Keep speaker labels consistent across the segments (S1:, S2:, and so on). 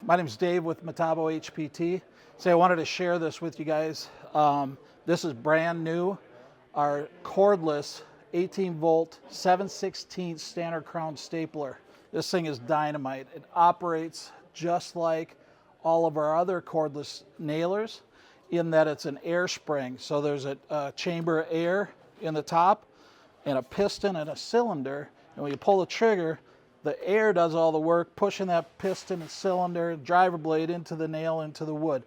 S1: My name is Dave with Metabo HPT. I wanted to share this with you guys. This is brand new, our cordless 18-volt 7/16 standard crown stapler. This thing is dynamite. It operates just like all of our other cordless nailers in that it's an air spring. So there's a chamber of air in the top and a piston and a cylinder. And when you pull the trigger, the air does all the work, pushing that piston and cylinder, driver blade into the nail, into the wood.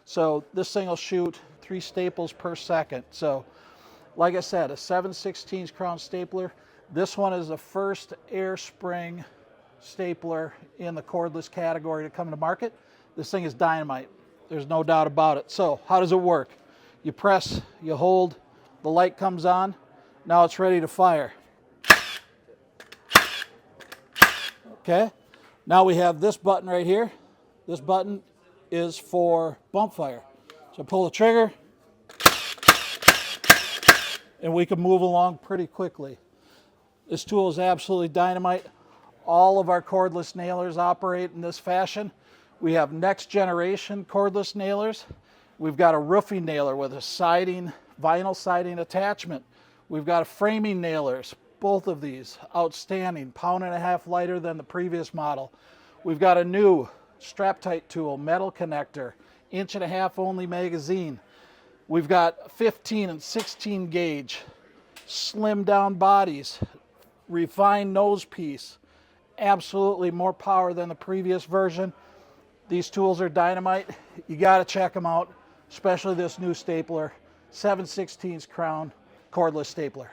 S1: So this thing will shoot 3 staples per second. So like I said, a 7/16 crown stapler. This one is the first air spring stapler in the cordless category to come to market. This thing is dynamite. There's no doubt about it. So how does it work? You press, you hold, the light comes on. Now it's ready to fire. Okay, now we have this button right here. This button is for bump fire. So pull the trigger, and we can move along pretty quickly. This tool is absolutely dynamite. All of our cordless nailers operate in this fashion. We have next generation cordless nailers. We've got a roofing nailer with a siding, vinyl siding attachment. We've got framing nailers. Both of these, outstanding, 1.5 pounds lighter than the previous model. We've got a new strap-tight tool, metal connector, 1.5 inch only magazine. We've got 15 and 16 gauge, slim down bodies, refined nose piece, absolutely more power than the previous version. These tools are dynamite. You gotta check them out, especially this new stapler, 7/16 crown cordless stapler.